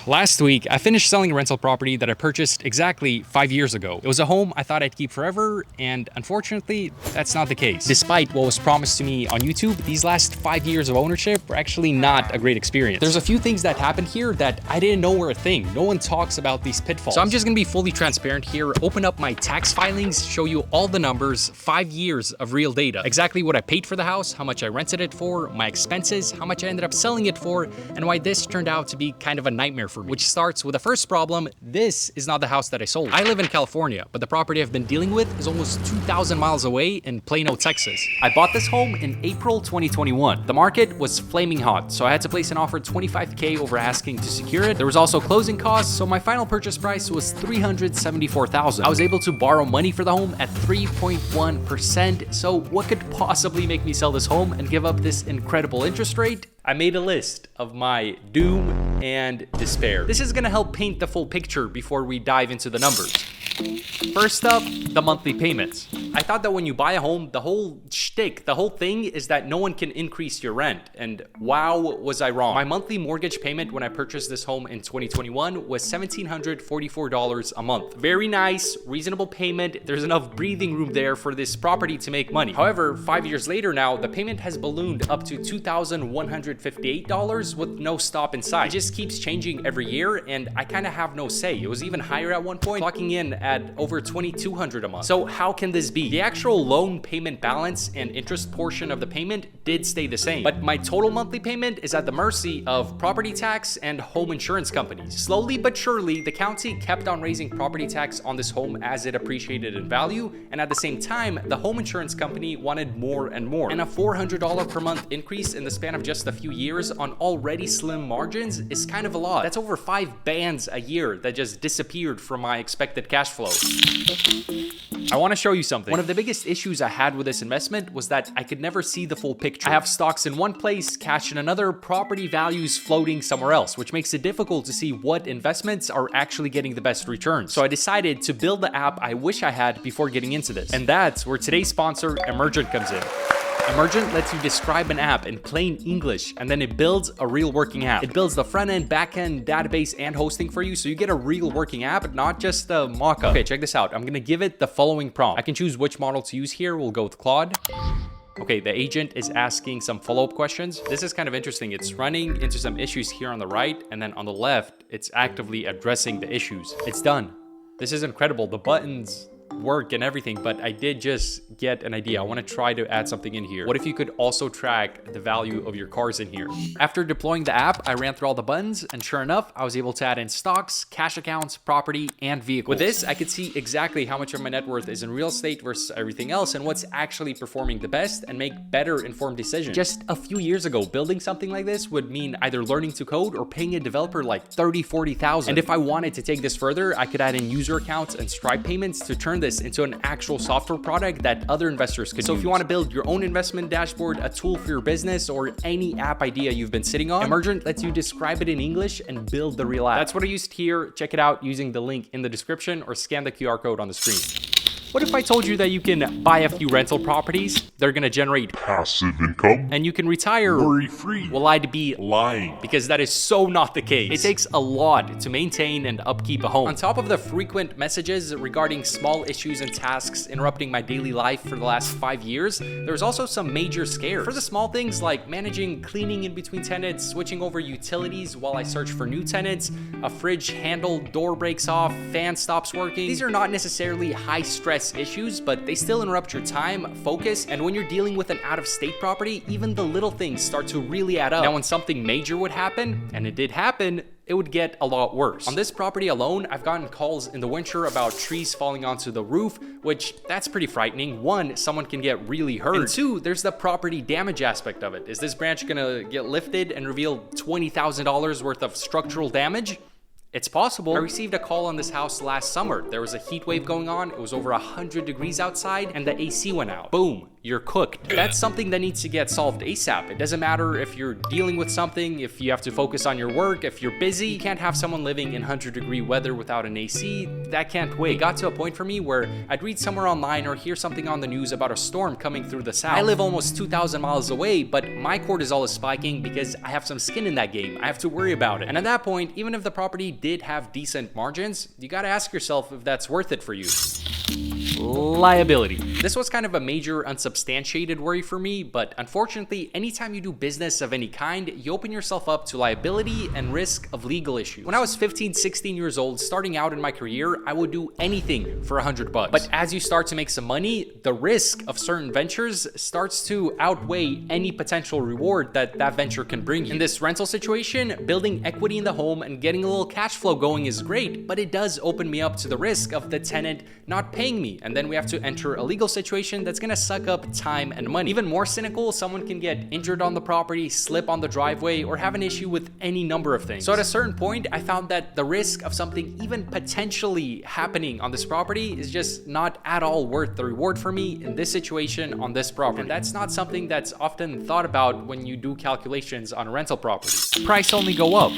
Last week, I finished selling a rental property that I purchased exactly 5 years ago. It was a home I thought I'd keep forever, and unfortunately, that's not the case. Despite what was promised to me on YouTube, these last 5 years of ownership were actually not a great experience. There's a few things that happened here that I didn't know were a thing. No one talks about these pitfalls. So I'm just gonna be fully transparent here, open up my tax filings, show you all the numbers, 5 years of real data. Exactly what I paid for the house, how much I rented it for, my expenses, how much I ended up selling it for, and why this turned out to be kind of a nightmare for me. Which starts with the first problem. This is not the house that I sold. I live in California, but the property I've been dealing with is almost 2,000 miles away in Plano, Texas. I bought this home in April 2021. The market was flaming hot, so I had to place an offer $25K over asking to secure it. There was also closing costs, so my final purchase price was $374,000. I was able to borrow money for the home at 3.1%, so what could possibly make me sell this home and give up this incredible interest rate? I made a list of my doom and despair. This is gonna help paint the full picture before we dive into the numbers. First up, the monthly payments. I thought that when you buy a home, the whole shtick, the whole thing is that no one can increase your rent. And wow, was I wrong. My monthly mortgage payment when I purchased this home in 2021 was $1,744 a month. Very nice, reasonable payment. There's enough breathing room there for this property to make money. However, 5 years later now, the payment has ballooned up to $2,158 with no stop in sight. It just keeps changing every year, and I kind of have no say. It was even higher at one point, clocking in at over $2,200 a month. So how can this be? The actual loan payment balance and interest portion of the payment did stay the same, but my total monthly payment is at the mercy of property tax and home insurance companies. Slowly but surely, the county kept on raising property tax on this home as it appreciated in value, and at the same time, the home insurance company wanted more and more. And a $400 per month increase in the span of just a few years on already slim margins is kind of a lot. That's over 5 bands a year that just disappeared from my expected cash flow. I want to show you something. One of the biggest issues I had with this investment was that I could never see the full picture. I have stocks in one place, cash in another, property values floating somewhere else, which makes it difficult to see what investments are actually getting the best returns. So I decided to build the app I wish I had before getting into this. And that's where today's sponsor, Emergent, comes in. Emergent lets you describe an app in plain English, and then it builds a real working app. It builds the front end, back end, database, and hosting for you, so you get a real working app, not just a mock-up. Okay, check this out. I'm gonna give it the following prompt. I can choose which model to use here. We'll go with Claude. Okay, the agent is asking some follow-up questions. This is kind of interesting. It's running into some issues here on the right, and then on the left, it's actively addressing the issues. It's done. This is incredible. The buttons work and everything, but I did just get an idea. I want to try to add something in here. What if you could also track the value of your cars in here? After deploying the app, I ran through all the buttons, and sure enough, I was able to add in stocks, cash accounts, property, and vehicles. With this, I could see exactly how much of my net worth is in real estate versus everything else, and what's actually performing the best, and make better informed decisions. Just a few years ago, building something like this would mean either learning to code or paying a developer like $30,000, $40,000. And if I wanted to take this further, I could add in user accounts and Stripe payments to turn this into an actual software product that other investors could use. So if you want to build your own investment dashboard, a tool for your business, or any app idea you've been sitting on, Emergent lets you describe it in English and build the real app. That's what I used here. Check it out using the link in the description or scan the QR code on the screen. What if I told you that you can buy a few rental properties, they're gonna generate passive income, and you can retire worry-free? Well, I'd be lying, because that is so not the case. It takes a lot to maintain and upkeep a home. On top of the frequent messages regarding small issues and tasks interrupting my daily life for the last 5 years, there's also some major scares. For the small things like managing cleaning in between tenants, switching over utilities while I search for new tenants, a fridge handle door breaks off, fan stops working. These are not necessarily high stress issues, but they still interrupt your time, focus, and when you're dealing with an out-of-state property, even the little things start to really add up. Now, when something major would happen, and it did happen, it would get a lot worse. On this property alone, I've gotten calls in the winter about trees falling onto the roof, which that's pretty frightening. One, someone can get really hurt. And two, there's the property damage aspect of it. Is this branch gonna get lifted and reveal $20,000 worth of structural damage? It's possible. I received a call on this house last summer. There was a heat wave going on. It was over 100 degrees outside and the AC went out. Boom. you're cooked. That's something that needs to get solved ASAP. It doesn't matter if you're dealing with something, if you have to focus on your work, if you're busy. You can't have someone living in 100-degree weather without an AC. That can't wait. It got to a point for me where I'd read somewhere online or hear something on the news about a storm coming through the south. I live almost 2,000 miles away, but my cortisol is spiking because I have some skin in that game. I have to worry about it. And at that point, even if the property did have decent margins, you gotta ask yourself if that's worth it for you. Liability. This was kind of a major unsubstantiated worry for me, but unfortunately, anytime you do business of any kind, you open yourself up to liability and risk of legal issues. When I was 15, 16 years old, starting out in my career, I would do anything for $100. But as you start to make some money, the risk of certain ventures starts to outweigh any potential reward that venture can bring you. In this rental situation, building equity in the home and getting a little cash flow going is great, but it does open me up to the risk of the tenant not paying me. And then we have to enter a legal situation that's gonna suck up time and money. Even more cynical, someone can get injured on the property, slip on the driveway, or have an issue with any number of things. So at a certain point, I found that the risk of something even potentially happening on this property is just not at all worth the reward for me in this situation on this property. And that's not something that's often thought about when you do calculations on a rental property. Price only go up,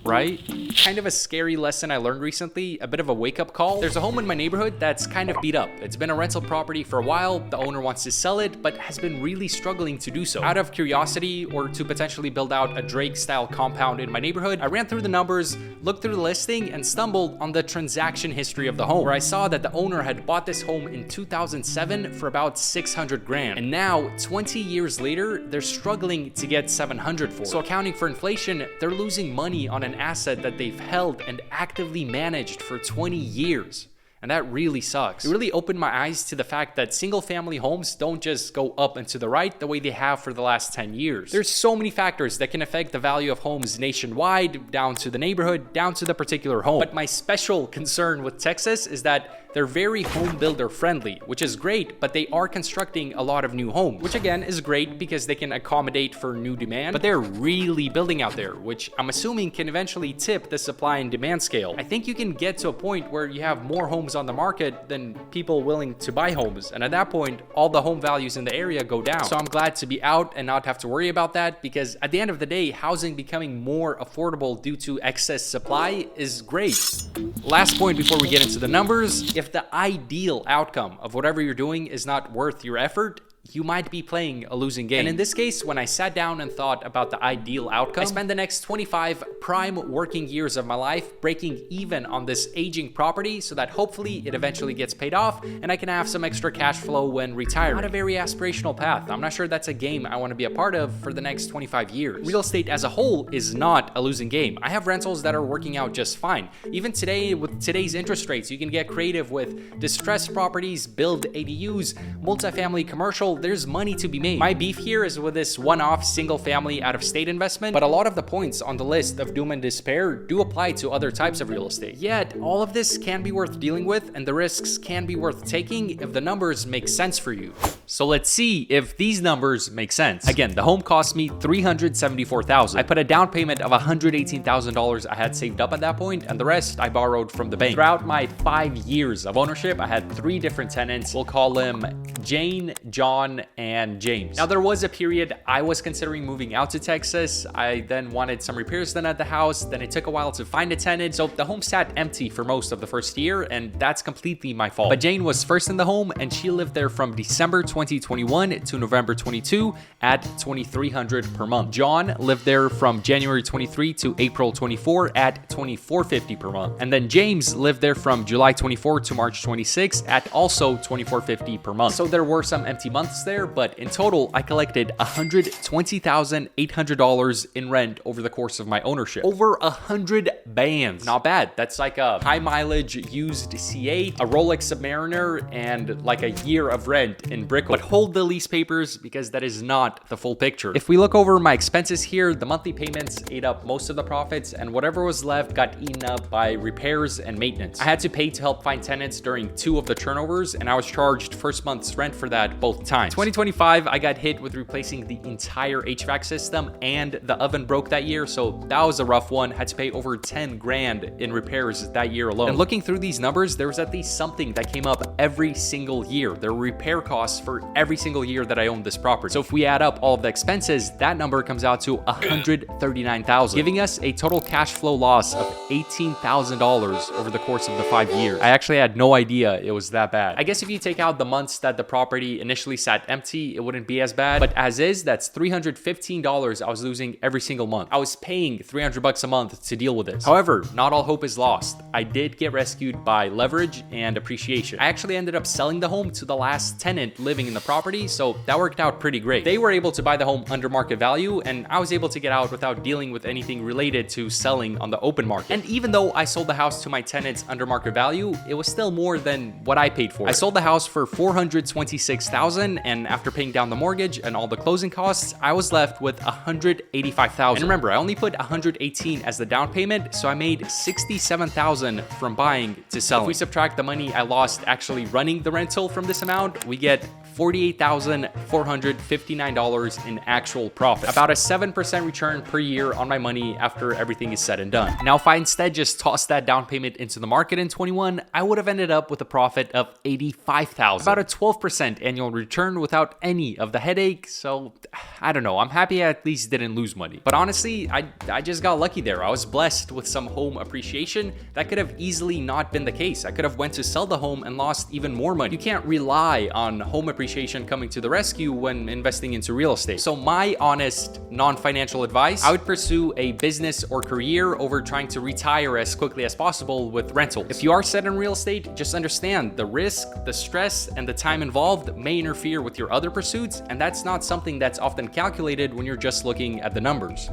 right? Kind of a scary lesson I learned recently, a bit of a wake-up call. There's a home in my neighborhood that's kind of beat up. It's been a rental property for a while. The owner wants to sell it, but has been really struggling to do so. Out of curiosity or to potentially build out a Drake-style compound in my neighborhood, I ran through the numbers, looked through the listing, and stumbled on the transaction history of the home, where I saw that the owner had bought this home in 2007 for about 600 grand. And now, 20 years later, they're struggling to get 700 for it. So accounting for inflation, they're losing money on an asset that they've held and actively managed for 20 years. And that really sucks. It really opened my eyes to the fact that single family homes don't just go up and to the right the way they have for the last 10 years. There's so many factors that can affect the value of homes nationwide, down to the neighborhood, down to the particular home. But my special concern with Texas is that they're very home builder friendly, which is great, but they are constructing a lot of new homes, which again is great because they can accommodate for new demand, but they're really building out there, which I'm assuming can eventually tip the supply and demand scale. I think you can get to a point where you have more homes on the market than people willing to buy homes, and at that point, all the home values in the area go down. So I'm glad to be out and not have to worry about that, because at the end of the day, housing becoming more affordable due to excess supply is great. Last point before we get into the numbers, if the ideal outcome of whatever you're doing is not worth your effort, you might be playing a losing game. And in this case, when I sat down and thought about the ideal outcome, I spent the next 25 prime working years of my life breaking even on this aging property so that hopefully it eventually gets paid off and I can have some extra cash flow when retiring. Not a very aspirational path. I'm not sure that's a game I want to be a part of for the next 25 years. Real estate as a whole is not a losing game. I have rentals that are working out just fine. Even today, with today's interest rates, you can get creative with distressed properties, build ADUs, multifamily commercial. There's money to be made. My beef here is with this one-off single family out-of-state investment, but a lot of the points on the list of doom and despair do apply to other types of real estate. Yet, all of this can be worth dealing with and the risks can be worth taking if the numbers make sense for you. So let's see if these numbers make sense. Again, the home cost me $374,000. I put a down payment of $118,000 I had saved up at that point, and the rest I borrowed from the bank. Throughout my 5 years of ownership, I had 3 different tenants. We'll call them Jane, John, and James. Now, there was a period I was considering moving out to Texas. I then wanted some repairs done at the house. Then it took a while to find a tenant. So the home sat empty for most of the first year, and that's completely my fault. But Jane was first in the home, and she lived there from December 2021 to November 22 at $2,300 per month. John lived there from January 23 to April 24 at $2,450 per month. And then James lived there from July 24 to March 26 at also $2,450 per month. So there were some empty months there, but in total, I collected $120,800 in rent over the course of my ownership. Over 100 bands. Not bad. That's like a high mileage used C8, a Rolex Submariner, and like a year of rent in Brickell. But hold the lease papers because that is not the full picture. If we look over my expenses here, the monthly payments ate up most of the profits, and whatever was left got eaten up by repairs and maintenance. I had to pay to help find tenants during 2 of the turnovers, and I was charged first month's rent for that both times. times. 2025, I got hit with replacing the entire HVAC system and the oven broke that year, so that was a rough one. Had to pay over 10 grand in repairs that year alone. And looking through these numbers, there was at least something that came up every single year. There were repair costs for every single year that I owned this property. So if we add up all of the expenses, that number comes out to $139,000, giving us a total cash flow loss of $18,000 over the course of the 5 years. I actually had no idea it was that bad. I guess if you take out the months that the property initially sat empty, it wouldn't be as bad, but as is, that's $315 I was losing every single month. I was paying $300 a month to deal with this. However, not all hope is lost. I did get rescued by leverage and appreciation. I actually ended up selling the home to the last tenant living in the property, so that worked out pretty great. They were able to buy the home under market value, and I was able to get out without dealing with anything related to selling on the open market. And even though I sold the house to my tenants under market value, it was still more than what I paid for it. I sold the house for $426,000, and after paying down the mortgage and all the closing costs, I was left with $185,000. And remember, I only put $118,000 as the down payment, so I made $67,000 from buying to selling. If we subtract the money I lost actually running the rental from this amount, we get $48,459 in actual profit. About a 7% return per year on my money after everything is said and done. Now, if I instead just tossed that down payment into the market in 21, I would have ended up with a profit of $85,000. About a 12% annual return without any of the headache. So I don't know. I'm happy I at least didn't lose money. But honestly, I just got lucky there. I was blessed with some home appreciation. That could have easily not been the case. I could have went to sell the home and lost even more money. You can't rely on home appreciation coming to the rescue when investing into real estate. So my honest non-financial advice, I would pursue a business or career over trying to retire as quickly as possible with rentals. If you are set in real estate, just understand the risk, the stress, and the time involved may interfere with your other pursuits, and that's not something that's often calculated when you're just looking at the numbers.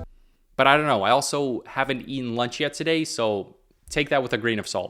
But I don't know, I also haven't eaten lunch yet today, so take that with a grain of salt.